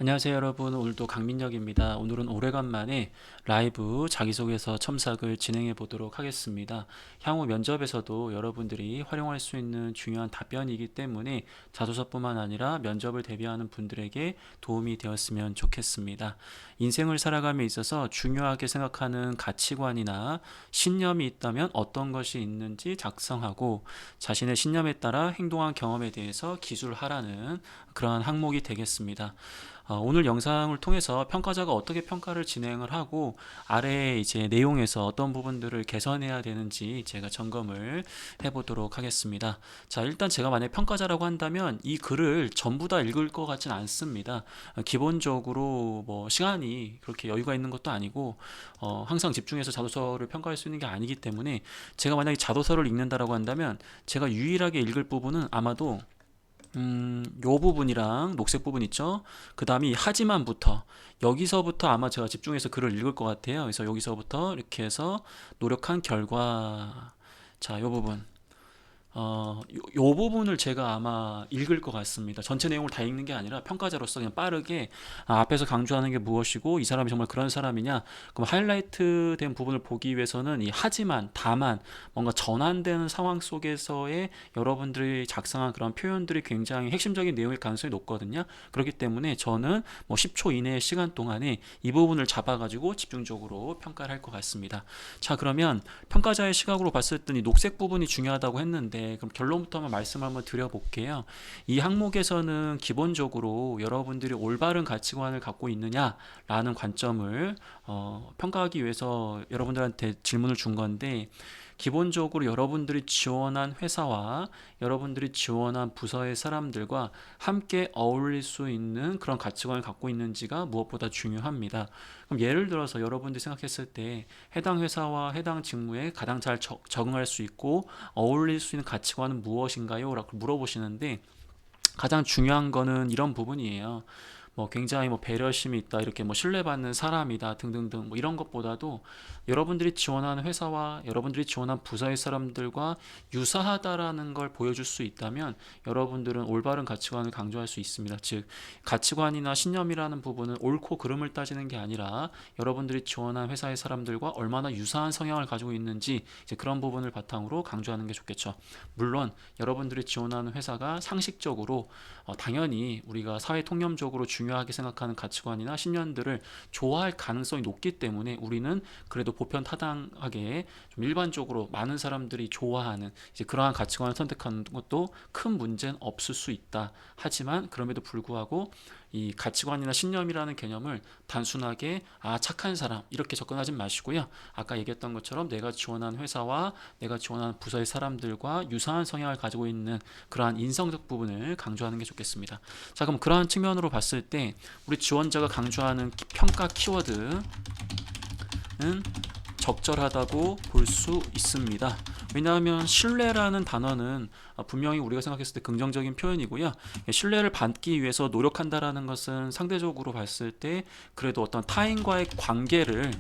안녕하세요 여러분, 오늘도 강민혁입니다. 오늘은 오래간만에 라이브 자기소개서 첨삭을 진행해 보도록 하겠습니다. 향후 면접에서도 여러분들이 활용할 수 있는 중요한 답변이기 때문에 자소서뿐만 아니라 면접을 대비하는 분들에게 도움이 되었으면 좋겠습니다. 인생을 살아감에 있어서 중요하게 생각하는 가치관이나 신념이 있다면 어떤 것이 있는지 작성하고 자신의 신념에 따라 행동한 경험에 대해서 기술하라는 그러한 항목이 되겠습니다. 오늘 영상을 통해서 평가자가 어떻게 평가를 진행을 하고 아래 이제 내용에서 어떤 부분들을 개선해야 되는지 제가 점검을 해보도록 하겠습니다. 자, 일단 제가 만약 평가자라고 한다면 이 글을 전부 다 읽을 것 같진 않습니다. 기본적으로 뭐 시간이 그렇게 여유가 있는 것도 아니고 항상 집중해서 자소서를 평가할 수 있는 게 아니기 때문에 제가 만약에 자소서를 읽는다라고 한다면 제가 유일하게 읽을 부분은 아마도 요 부분이랑 녹색 부분 있죠? 그 다음이 하지만부터 여기서부터 아마 제가 집중해서 글을 읽을 것 같아요. 그래서 여기서부터 이렇게 해서 노력한 결과 자, 요 부분 요 부분을 제가 아마 읽을 것 같습니다. 전체 내용을 다 읽는 게 아니라 평가자로서 그냥 빠르게 앞에서 강조하는 게 무엇이고 이 사람이 정말 그런 사람이냐, 그럼 하이라이트 된 부분을 보기 위해서는 이 하지만, 다만 뭔가 전환되는 상황 속에서의 여러분들이 작성한 그런 표현들이 굉장히 핵심적인 내용일 가능성이 높거든요. 그렇기 때문에 저는 뭐 10초 이내의 시간 동안에 이 부분을 잡아가지고 집중적으로 평가를 할 것 같습니다. 자, 그러면 평가자의 시각으로 봤을 때 이 녹색 부분이 중요하다고 했는데 그럼 결론부터 한번 말씀을 한번 드려볼게요. 이 항목에서는 기본적으로 여러분들이 올바른 가치관을 갖고 있느냐라는 관점을 평가하기 위해서 여러분들한테 질문을 준 건데, 기본적으로 여러분들이 지원한 회사와 여러분들이 지원한 부서의 사람들과 함께 어울릴 수 있는 그런 가치관을 갖고 있는지가 무엇보다 중요합니다. 그럼 예를 들어서 여러분들이 생각했을 때 해당 회사와 해당 직무에 가장 잘 적응할 수 있고 어울릴 수 있는 가치관은 무엇인가요? 라고 물어보시는데, 가장 중요한 거는 이런 부분이에요. 뭐 굉장히 뭐 배려심이 있다, 이렇게 뭐 신뢰받는 사람이다 등등등, 뭐 이런 것보다도 여러분들이 지원하는 회사와 여러분들이 지원한 부서의 사람들과 유사하다라는 걸 보여줄 수 있다면 여러분들은 올바른 가치관을 강조할 수 있습니다. 즉, 가치관이나 신념이라는 부분은 옳고 그름을 따지는 게 아니라 여러분들이 지원한 회사의 사람들과 얼마나 유사한 성향을 가지고 있는지, 이제 그런 부분을 바탕으로 강조하는 게 좋겠죠. 물론 여러분들이 지원하는 회사가 상식적으로 당연히 우리가 사회 통념적으로 중요하게 생각하는 가치관이나 신념들을 좋아할 가능성이 높기 때문에 우리는 그래도 보편타당하게 좀 일반적으로 많은 사람들이 좋아하는 이제 그러한 가치관을 선택하는 것도 큰 문제는 없을 수 있다. 하지만 그럼에도 불구하고 이 가치관이나 신념이라는 개념을 단순하게 착한 사람 이렇게 접근하지 마시고요. 아까 얘기했던 것처럼 내가 지원한 회사와 내가 지원한 부서의 사람들과 유사한 성향을 가지고 있는 그러한 인성적 부분을 강조하는 게 좋겠습니다. 자, 그럼 그러한 측면으로 봤을 때 우리 지원자가 강조하는 평가 키워드는 적절하다고 볼 수 있습니다. 왜냐하면 신뢰라는 단어는 분명히 우리가 생각했을 때 긍정적인 표현이고요. 신뢰를 받기 위해서 노력한다라는 것은 상대적으로 봤을 때 그래도 어떤 타인과의 관계를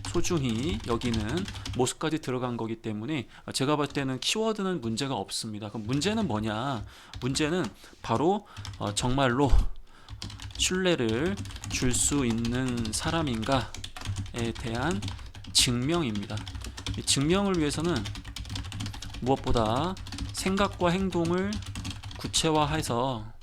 소중히 여기는 모습까지 들어간 거기 때문에 제가 볼 때는 키워드는 문제가 없습니다. 그럼 문제는 뭐냐? 문제는 바로 정말로 신뢰를 줄 수 있는 사람인가에 대한 증명입니다. 이 증명을 위해서는 무엇보다 생각과 행동을 구체화해서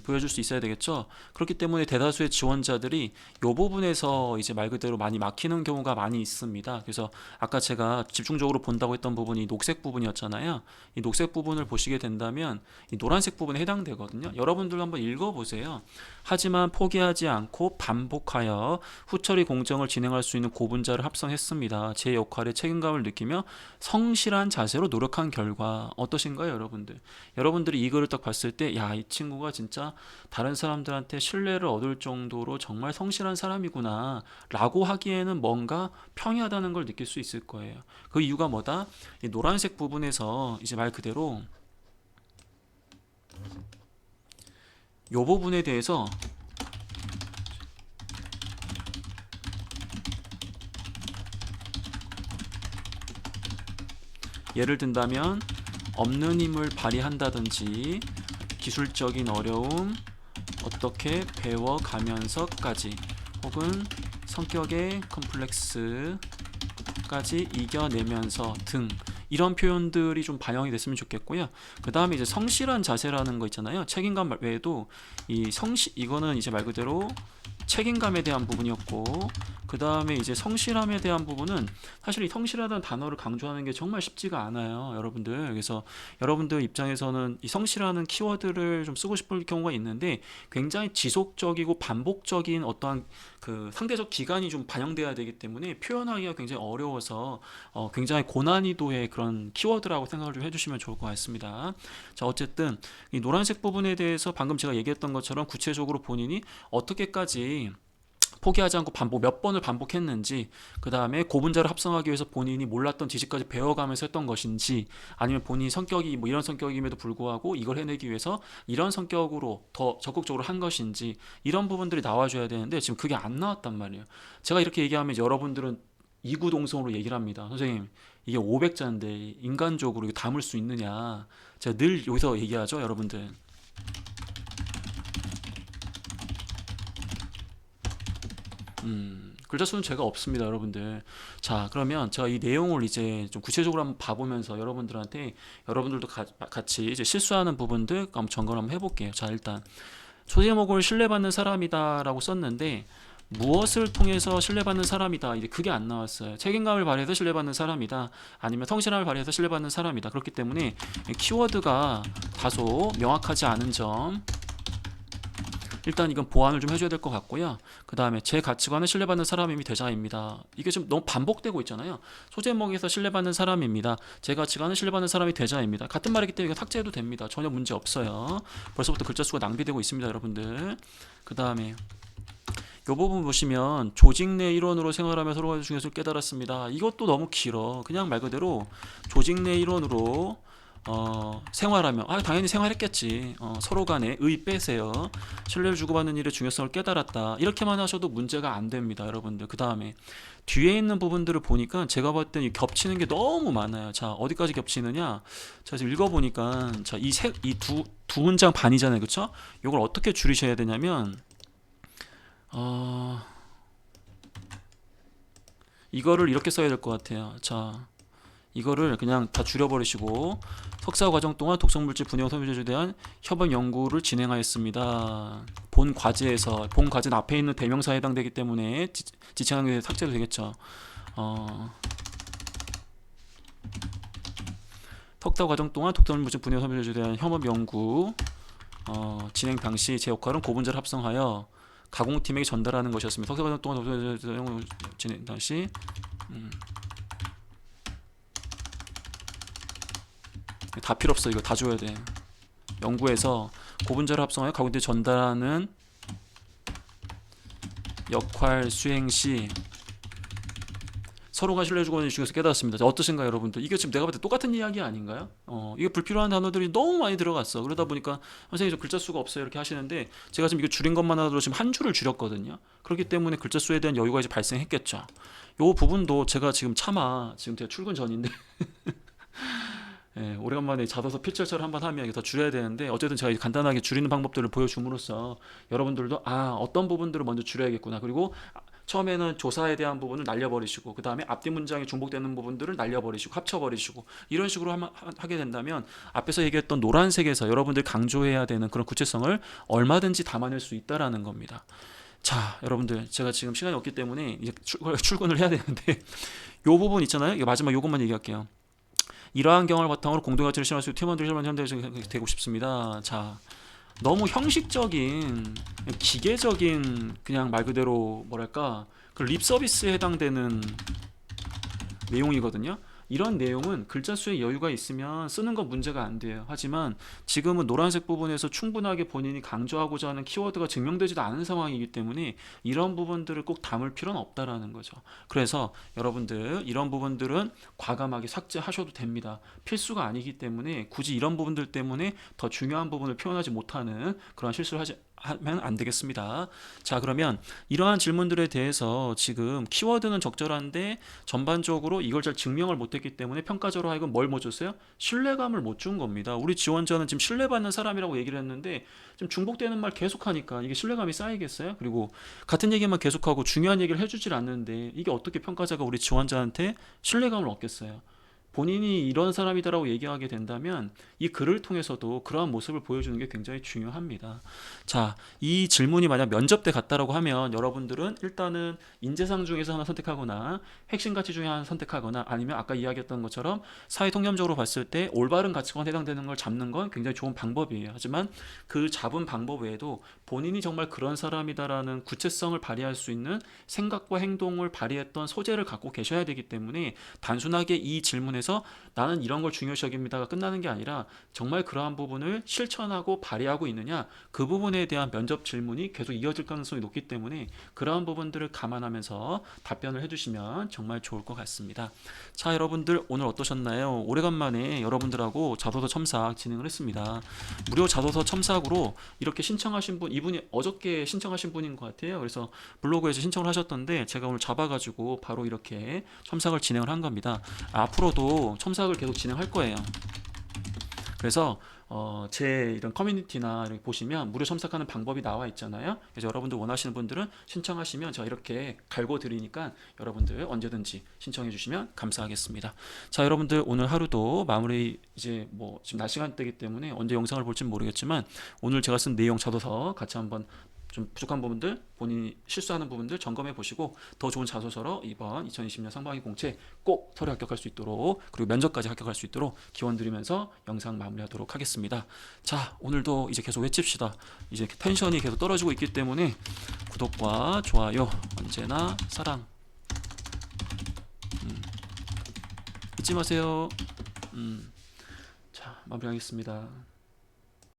보여줄 수 있어야 되겠죠. 그렇기 때문에 대다수의 지원자들이 이 부분에서 이제 말 그대로 많이 막히는 경우가 많이 있습니다. 그래서 아까 제가 집중적으로 본다고 했던 부분이 녹색 부분이었잖아요. 이 녹색 부분을 보시게 된다면 이 노란색 부분에 해당되거든요. 여러분들 한번 읽어보세요. 하지만 포기하지 않고 반복하여 후처리 공정을 진행할 수 있는 고분자를 합성했습니다. 제 역할에 책임감을 느끼며 성실한 자세로 노력한 결과 어떠신가요, 여러분들? 여러분들이 이 글을 딱 봤을 때, 야, 이 친구가 진짜 다른 사람들한테 신뢰를 얻을 정도로 정말 성실한 사람이구나 라고 하기에는 뭔가 평이하다는 걸 느낄 수 있을 거예요. 그 이유가 뭐다? 이 노란색 부분에서 이제 말 그대로 이 부분에 대해서 예를 든다면 없는 힘을 발휘한다든지 기술적인 어려움, 어떻게 배워가면서까지, 혹은 성격의 컴플렉스까지 이겨내면서 등, 이런 표현들이 좀 반영이 됐으면 좋겠고요. 그 다음에 이제 성실한 자세라는 거 있잖아요. 책임감 외에도 이거는 이제 말 그대로 책임감에 대한 부분이었고, 그 다음에 이제 성실함에 대한 부분은 사실 이 성실하다는 단어를 강조하는 게 정말 쉽지가 않아요, 여러분들. 그래서 여러분들 입장에서는 이 성실하는 키워드를 좀 쓰고 싶을 경우가 있는데, 굉장히 지속적이고 반복적인 어떠한 그 상대적 기간이 좀 반영돼야 되기 때문에 표현하기가 굉장히 어려워서 굉장히 고난이도의 그런 키워드라고 생각을 좀 해주시면 좋을 것 같습니다. 자, 어쨌든 이 노란색 부분에 대해서 방금 제가 얘기했던 것처럼 구체적으로 본인이 어떻게까지 포기하지 않고 몇 번을 반복했는지, 그 다음에 고분자를 합성하기 위해서 본인이 몰랐던 지식까지 배워가면서 했던 것인지, 아니면 본인 성격이 뭐 이런 성격임에도 불구하고 이걸 해내기 위해서 이런 성격으로 더 적극적으로 한 것인지, 이런 부분들이 나와줘야 되는데 지금 그게 안 나왔단 말이에요. 제가 이렇게 얘기하면 이제 여러분들은 이구동성으로 얘기를 합니다. 선생님, 이게 500자인데 인간적으로 이거 담을 수 있느냐. 제가 늘 여기서 얘기하죠, 여러분들. 글자 수는 제가 없습니다, 여러분들. 자, 그러면 제가 이 내용을 이제 좀 구체적으로 한번 봐보면서 여러분들한테, 여러분들도 같이 이제 실수하는 부분들 한번 점검을 한번 해볼게요. 자, 일단 소제목을 신뢰받는 사람이다라고 썼는데, 무엇을 통해서 신뢰받는 사람이다, 이제 그게 안 나왔어요. 책임감을 발휘해서 신뢰받는 사람이다, 아니면 성실함을 발휘해서 신뢰받는 사람이다. 그렇기 때문에 키워드가 다소 명확하지 않은 점, 일단 이건 보완을 좀 해줘야 될 것 같고요. 그 다음에 제 가치관은 신뢰받는 사람임이 대자입니다. 이게 지금 너무 반복되고 있잖아요. 소제목에서 신뢰받는 사람입니다. 제 가치관은 신뢰받는 사람이 대자입니다. 같은 말이기 때문에 이거 삭제해도 됩니다. 전혀 문제 없어요. 벌써부터 글자 수가 낭비되고 있습니다, 여러분들. 그 다음에 이 부분 보시면 조직 내 일원으로 생활하며 서로 간의 중요성을 깨달았습니다. 이것도 너무 길어. 그냥 말 그대로 조직 내 일원으로 생활하며, 당연히 생활했겠지. 서로 간에 의 빼세요. 신뢰를 주고받는 일의 중요성을 깨달았다. 이렇게만 하셔도 문제가 안 됩니다, 여러분들. 그 다음에 뒤에 있는 부분들을 보니까 제가 봤을 때 겹치는 게 너무 많아요. 자, 어디까지 겹치느냐? 자, 지금 읽어보니까, 자, 이 두 문장 반이잖아요, 그쵸? 이걸 어떻게 줄이셔야 되냐면, 이거를 이렇게 써야 될 것 같아요. 자, 이거를 그냥 다 줄여버리시고, 석사 과정 동안 독성물질 분해형 섬유제에 대한 협업 연구를 진행하였습니다. 본 과제는 앞에 있는 대명사에 해당되기 때문에 지칭하는 게 삭제도 되겠죠. 석사 과정 동안 독성물질 분해형 섬유제에 대한 협업 연구 진행 당시 제 역할은 고분자를 합성하여 가공팀에게 전달하는 것이었습니다. 석사 과정 동안 독성물질 진행 당시 다 필요 없어. 이거 다 줘야 돼. 연구에서 고분자를 합성하여 가공팀에 전달하는 역할 수행 시 서로가 신뢰주고받는 중에서 깨달았습니다. 어떠신가요, 여러분들? 이게 지금 내가 볼 때 똑같은 이야기 아닌가요? 이게 불필요한 단어들이 너무 많이 들어갔어. 그러다 보니까 선생님 저 글자 수가 없어요, 이렇게 하시는데, 제가 지금 이거 줄인 것만 하더라도 지금 한 줄을 줄였거든요. 그렇기 때문에 글자 수에 대한 여유가 이제 발생했겠죠. 요 부분도 제가 지금 지금 제가 출근 전인데 예, 오래간만에 잡아서 필절차를 한번 하면 더 줄여야 되는데, 어쨌든 제가 간단하게 줄이는 방법들을 보여줌으로써 여러분들도 어떤 부분들을 먼저 줄여야겠구나, 그리고 처음에는 조사에 대한 부분을 날려버리시고, 그 다음에 앞뒤 문장에 중복되는 부분들을 날려버리시고 합쳐버리시고, 이런 식으로 하게 된다면 앞에서 얘기했던 노란색에서 여러분들이 강조해야 되는 그런 구체성을 얼마든지 담아낼 수 있다라는 겁니다. 자, 여러분들, 제가 지금 시간이 없기 때문에 이제 출근을 해야 되는데 요 부분 있잖아요. 이거 마지막 요것만 얘기할게요. 이러한 경험을 바탕으로 공동가치를 실현할 수 있는 팀원들이 현대적이 되고 싶습니다. 자, 너무 형식적인, 기계적인, 그냥 말 그대로 뭐랄까, 그 립 서비스에 해당되는 내용이거든요. 이런 내용은 글자 수에 여유가 있으면 쓰는 건 문제가 안 돼요. 하지만 지금은 노란색 부분에서 충분하게 본인이 강조하고자 하는 키워드가 증명되지도 않은 상황이기 때문에 이런 부분들을 꼭 담을 필요는 없다라는 거죠. 그래서 여러분들, 이런 부분들은 과감하게 삭제하셔도 됩니다. 필수가 아니기 때문에 굳이 이런 부분들 때문에 더 중요한 부분을 표현하지 못하는 그런 실수를 하면 안 되겠습니다. 자, 그러면 이러한 질문들에 대해서 지금 키워드는 적절한데 전반적으로 이걸 잘 증명을 못했기 때문에 평가자로 하여금 뭘 못 줬어요? 신뢰감을 못 준 겁니다. 우리 지원자는 지금 신뢰받는 사람이라고 얘기를 했는데 지금 중복되는 말 계속하니까 이게 신뢰감이 쌓이겠어요? 그리고 같은 얘기만 계속하고 중요한 얘기를 해주질 않는데 이게 어떻게 평가자가 우리 지원자한테 신뢰감을 얻겠어요? 본인이 이런 사람이다라고 얘기하게 된다면 이 글을 통해서도 그러한 모습을 보여주는 게 굉장히 중요합니다. 자, 이 질문이 만약 면접 때 갔다라고 하면 여러분들은 일단은 인재상 중에서 하나 선택하거나 핵심 가치 중에 하나 선택하거나 아니면 아까 이야기했던 것처럼 사회 통념적으로 봤을 때 올바른 가치관에 해당되는 걸 잡는 건 굉장히 좋은 방법이에요. 하지만 그 잡은 방법 외에도 본인이 정말 그런 사람이다라는 구체성을 발휘할 수 있는 생각과 행동을 발휘했던 소재를 갖고 계셔야 되기 때문에 단순하게 이 질문에서 나는 이런 걸 중요시 여깁니다가 끝나는 게 아니라 정말 그러한 부분을 실천하고 발휘하고 있느냐, 그 부분에 대한 면접 질문이 계속 이어질 가능성이 높기 때문에 그러한 부분들을 감안하면서 답변을 해주시면 정말 좋을 것 같습니다. 자, 여러분들 오늘 어떠셨나요? 오래간만에 여러분들하고 자소서 첨삭 진행을 했습니다. 무료 자소서 첨삭으로 이렇게 신청하신 분, 이분이 어저께 신청하신 분인 것 같아요. 그래서 블로그에서 신청을 하셨던데 제가 오늘 잡아가지고 바로 이렇게 첨삭을 진행을 한 겁니다. 앞으로도 첨삭을 계속 진행할 거예요. 그래서 제 이런 커뮤니티나 이렇게 보시면 무료 첨삭하는 방법이 나와 있잖아요. 그래서 여러분들 원하시는 분들은 신청하시면 제가 이렇게 갈고 드리니까 여러분들 언제든지 신청해 주시면 감사하겠습니다. 자, 여러분들 오늘 하루도 마무리 이제 뭐 지금 낮 시간대이기 때문에 언제 영상을 볼지는 모르겠지만 오늘 제가 쓴 내용 자소서 같이 한번 좀 부족한 부분들, 본인이 실수하는 부분들 점검해 보시고 더 좋은 자소서로 이번 2020년 상반기 공채 꼭 서류 합격할 수 있도록 그리고 면접까지 합격할 수 있도록 기원 드리면서 영상 마무리하도록 하겠습니다. 자, 오늘도 이제 계속 외칩시다. 이제 텐션이 계속 떨어지고 있기 때문에 구독과 좋아요 언제나 사랑 잊지 마세요. 자, 마무리하겠습니다.